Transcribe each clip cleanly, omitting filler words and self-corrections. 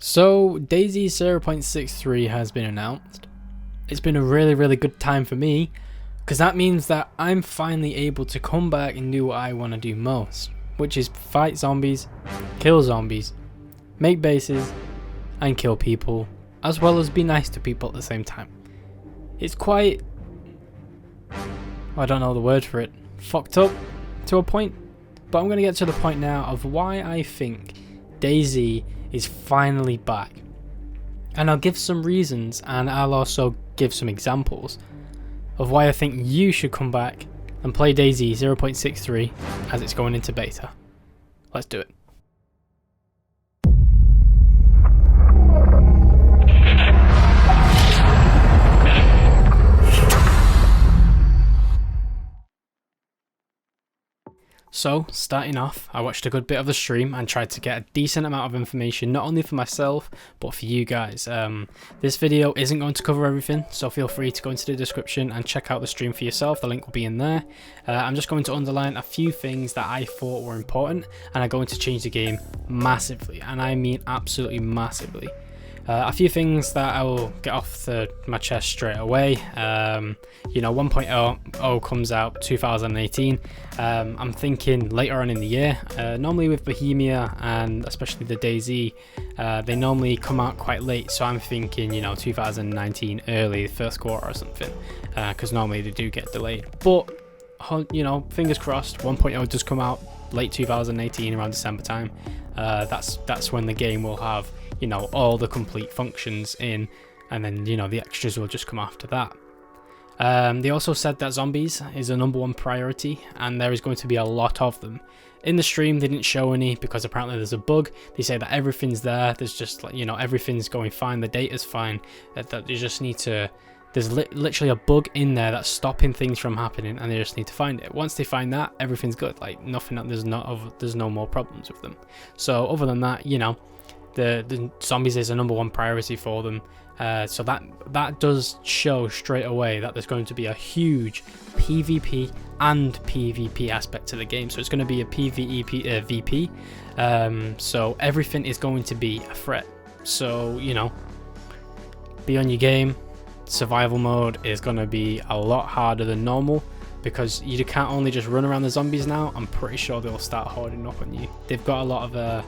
So DayZ 0.63 has been announced. It's been a really good time for me, because that means that I'm finally able to come back and do what I want to do most, which is fight zombies, kill zombies, make bases, and kill people, as well as be nice to people at the same time. It's quite, I don't know the word for it, fucked up to a point, but I'm going to get to the point now of why I think DayZ is finally back. And I'll give some reasons, and I'll also give some examples of why I think you should come back and play DayZ 0.63 as it's going into beta. Let's do it. So, starting off, I watched a good bit of the stream and tried to get a decent amount of information, not only for myself, but for you guys. This video isn't going to cover everything, so feel free to go into the description and check out the stream for yourself. The link will be in there. I'm just going to underline a few things that I thought were important and are going to change the game massively, and I mean absolutely massively. A few things that I will get off my chest straight away. You know, 1.0 comes out 2018. I'm thinking later on in the year. Normally with Bohemia and especially the DayZ, they normally come out quite late. So I'm thinking, you know, 2019 early, first quarter or something, because normally they do get delayed. But you know, fingers crossed, 1.0 does come out late 2018 around December time. That's when the game will have, you know, all the complete functions in, and then, you know, the extras will just come after that. They also said that zombies is the #1 priority, and there is going to be a lot of them. In the stream, they didn't show any because apparently there's a bug. They say that everything's there. There's just, like, you know, everything's going fine. The data's fine. That they just need to. There's literally a bug in there that's stopping things from happening, and they just need to find it. Once they find that, everything's good. Like nothing. There's no more problems with them. So other than that, you know, the zombies is a #1 priority for them. So that does show straight away that there's going to be a huge PvP and PvP aspect to the game. So it's going to be a PvE VP. So everything is going to be a threat. So, you know, be on your game. Survival mode is going to be a lot harder than normal, because you can't only just run around the zombies now. I'm pretty sure they'll start hoarding up on you. They've got a lot of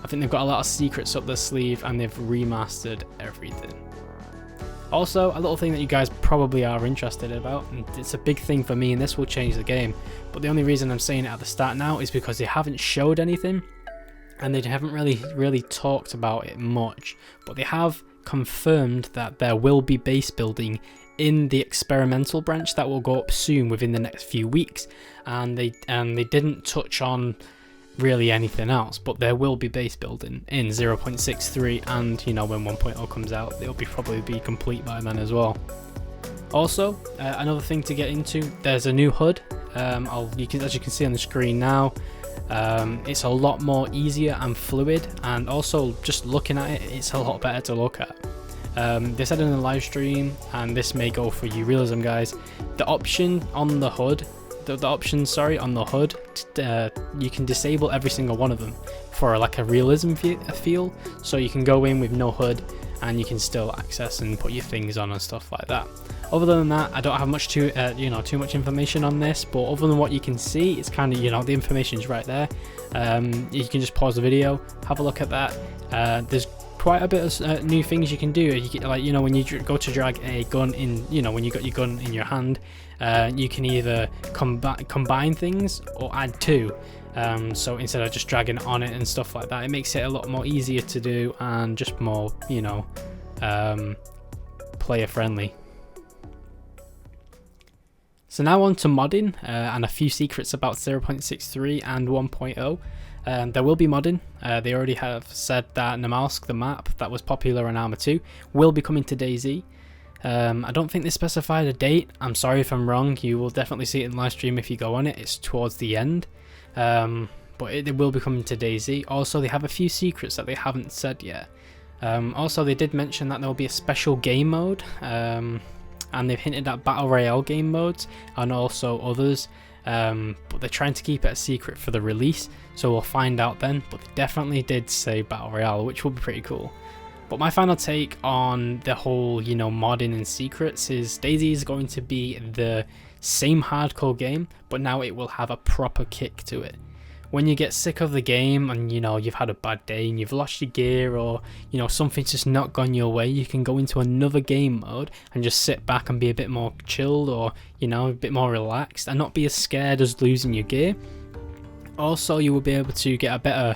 I think they've got a lot of secrets up their sleeve, and they've remastered everything. Also, a little thing that you guys probably are interested about, and it's a big thing for me, and this will change the game, but the only reason I'm saying it at the start now is because they haven't showed anything, and they haven't really talked about it much, but they have confirmed that there will be base building in the experimental branch that will go up soon within the next few weeks, and they didn't touch on really anything else, but there will be base building in 0.63, and you know, when 1.0 comes out, it'll probably be complete by then as well. Also, another thing to get into, there's a new HUD. As you can see on the screen now, it's a lot more easier and fluid, and also just looking at it, it's a lot better to look at. They said in the live stream, and this may go for you realism guys, the option on the HUD, on the HUD, you can disable every single one of them for like a realism feel. So you can go in with no HUD, and you can still access and put your things on and stuff like that. Other than that, I don't have much too much information on this, but other than what you can see, it's kind of, you know, the information's right there. You can just pause the video, have a look at that. There's quite a bit of new things you can do. Like, you know, when you go to drag a gun in, you know, when you got your gun in your hand, you can either combine things or add to. So instead of just dragging on it and stuff like that, it makes it a lot more easier to do and just more, you know, player friendly. So now on to modding, and a few secrets about 0.63 and 1.0. There will be modding. They already have said that Nemalsk, the map that was popular in Arma 2, will be coming to DayZ. I don't think they specified a date. I'm sorry if I'm wrong. You will definitely see it in live stream if you go on it. It's towards the end. But it will be coming to DayZ. Also, they have a few secrets that they haven't said yet. Also, they did mention that there will be a special game mode. And they've hinted at Battle Royale game modes and also others. but they're trying to keep it a secret for the release, so we'll find out then. But they definitely did say Battle Royale, which will be pretty cool. But my final take on the whole, modding and secrets is DayZ is going to be the same hardcore game, but now it will have a proper kick to it. When you get sick of the game and you've had a bad day and you've lost your gear, or something's just not gone your way, you can go into another game mode and just sit back and be a bit more chilled, or a bit more relaxed, and not be as scared as losing your gear. Also, you will be able to get a better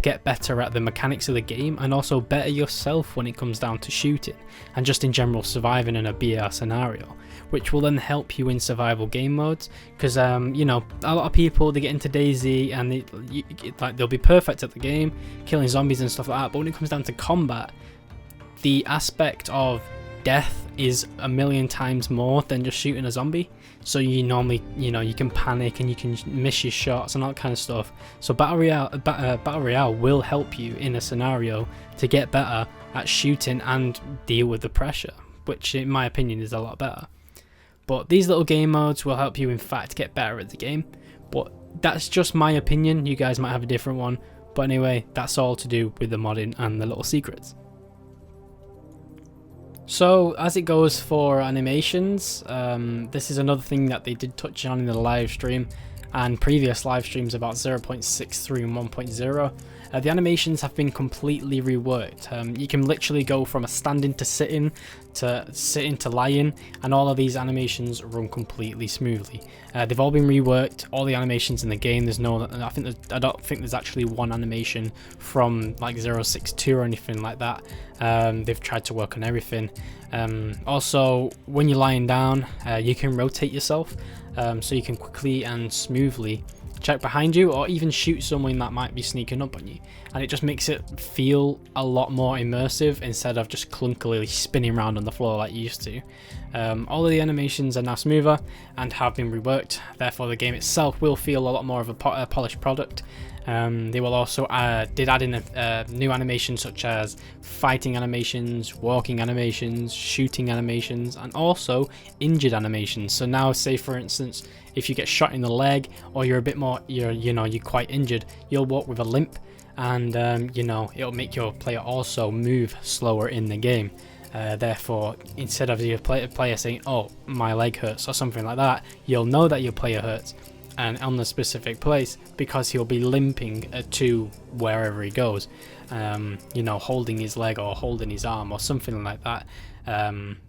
get better at the mechanics of the game, and also better yourself when it comes down to shooting and just in general surviving in a BR scenario, which will then help you in survival game modes. Because a lot of people, they get into DayZ and they'll be perfect at the game, killing zombies and stuff like that, but when it comes down to combat, the aspect of death is a million times more than just shooting a zombie. So you normally, you can panic and you can miss your shots and all that kind of stuff. So Battle Royale will help you in a scenario to get better at shooting and deal with the pressure, which in my opinion is a lot better. But these little game modes will help you in fact get better at the game. But that's just my opinion. You guys might have a different one. But anyway, that's all to do with the modding and the little secrets. So as it goes for animations, this is another thing that they did touch on in the live stream and previous live streams about 0.63 and 1.0. The animations have been completely reworked. You can literally go from a standing to sitting to lying, and all of these animations run completely smoothly. They've all been reworked, all the animations in the game. There's no, I don't think there's actually one animation from like 0.62 or anything like that. They've tried to work on everything. Also, when you're lying down, you can rotate yourself, so you can quickly and smoothly check behind you, or even shoot someone that might be sneaking up on you, and it just makes it feel a lot more immersive instead of just clunkily spinning around on the floor like you used to. All of the animations are now smoother and have been reworked, therefore the game itself will feel a lot more of a polished product. They will also did add in new animations such as fighting animations, walking animations, shooting animations, and also injured animations. So now, say for instance, if you get shot in the leg, or you're a bit more, you're quite injured, you'll walk with a limp, and it'll make your player also move slower in the game. Therefore, instead of your player saying, "Oh, my leg hurts" or something like that, you'll know that your player hurts and on the specific place, because he'll be limping to wherever he goes, holding his leg or holding his arm or something like that.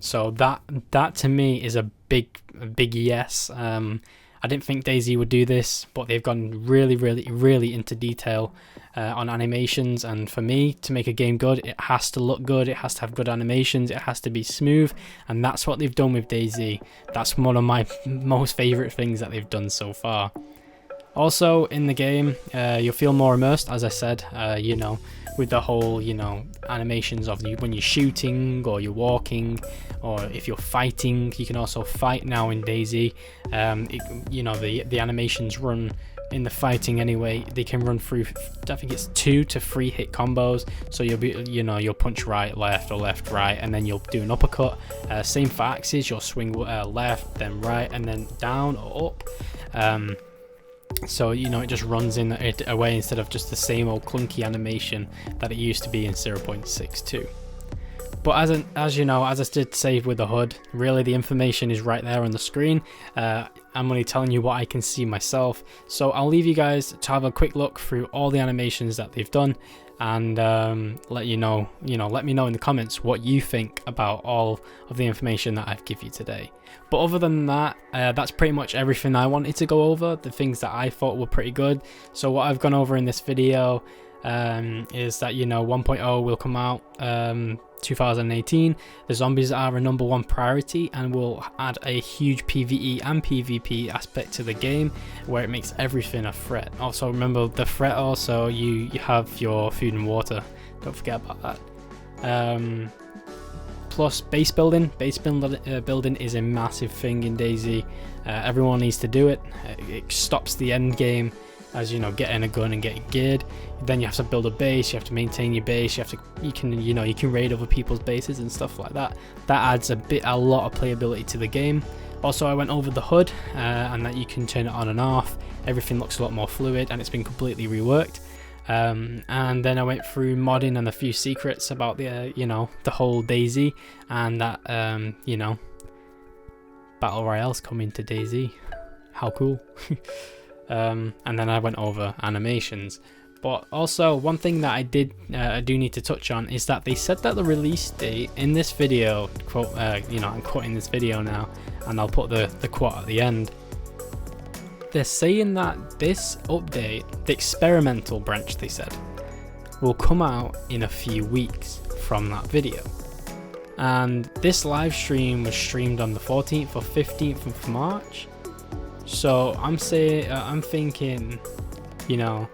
So that to me is a big yes. I didn't think DayZ would do this, but they've gone really into detail on animations, and for me, to make a game good, it has to look good, it has to have good animations, it has to be smooth, and that's what they've done with DayZ. That's one of my most favourite things that they've done so far. Also, in the game, you'll feel more immersed, as I said, with the whole, animations of when you're shooting or you're walking, or if you're fighting. You can also fight now in DayZ. The animations run in the fighting anyway. They can run through, I think it's 2 to 3 hit combos. So you'll be, you'll punch right, left, or left, right, and then you'll do an uppercut. Same for axes. You'll swing left, then right, and then down or up. So it just runs in a way instead of just the same old clunky animation that it used to be in 0.62. But as I did say with the HUD, really the information is right there on the screen. I'm only telling you what I can see myself. So I'll leave you guys to have a quick look through all the animations that they've done, and let me know in the comments what you think about all of the information that I've given you today. But other than that, that's pretty much everything I wanted to go over, the things that I thought were pretty good. So what I've gone over in this video is that 1.0 will come out 2018. The zombies are a #1 priority, and will add a huge PvE and PvP aspect to the game, where it makes everything a threat. Also remember the threat, also you have your food and water, don't forget about that. Plus base building is a massive thing in DayZ. Everyone needs to do it. It stops the end game, as getting a gun and getting geared. Then you have to build a base, you have to maintain your base, you can raid other people's bases and stuff like that. That adds a lot of playability to the game. Also, I went over the HUD and that you can turn it on and off. Everything looks a lot more fluid and it's been completely reworked. And then I went through modding and a few secrets about the you know, the whole DayZ and that you know, battle royale's coming to DayZ. How cool. And then I went over animations. But also, one thing that I do need to touch on is that they said that the release date in this video, quote, you know, I'm quoting this video now, and I'll put the quote at the end. They're saying that this update, the experimental branch, they said, will come out in a few weeks from that video. And this live stream was streamed on the 14th or 15th of March. So I'm thinking, you know,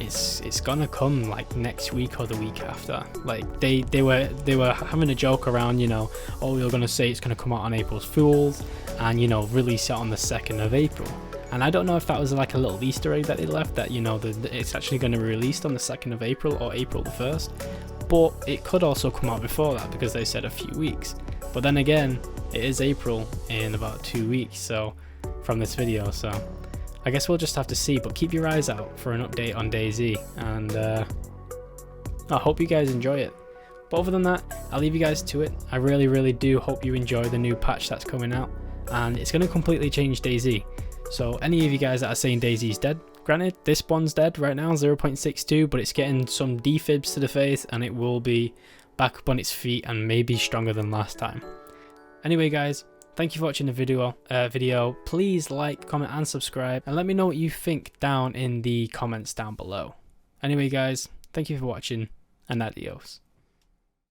it's gonna come like next week or the week after. Like they were having a joke around, you know, oh, you're gonna say it's gonna come out on April's Fools and, you know, release it on the 2nd of April. And I don't know if that was like a little Easter egg that they left, that, you know, it's actually going to be released on the 2nd of April or April the 1st. But it could also come out before that because they said a few weeks. But then again, it is April in about 2 weeks, so from this video, so I guess we'll just have to see. But keep your eyes out for an update on DayZ, and I hope you guys enjoy it. But other than that, I'll leave you guys to it. I really do hope you enjoy the new patch that's coming out, and it's going to completely change DayZ. So any of you guys that are saying DayZ's dead, granted this one's dead right now, 0.62, but it's getting some defibs to the face and it will be back up on its feet and maybe stronger than last time. Anyway guys, thank you for watching the video. Please like, comment and subscribe, and let me know what you think down in the comments down below. Anyway guys, thank you for watching, and adios.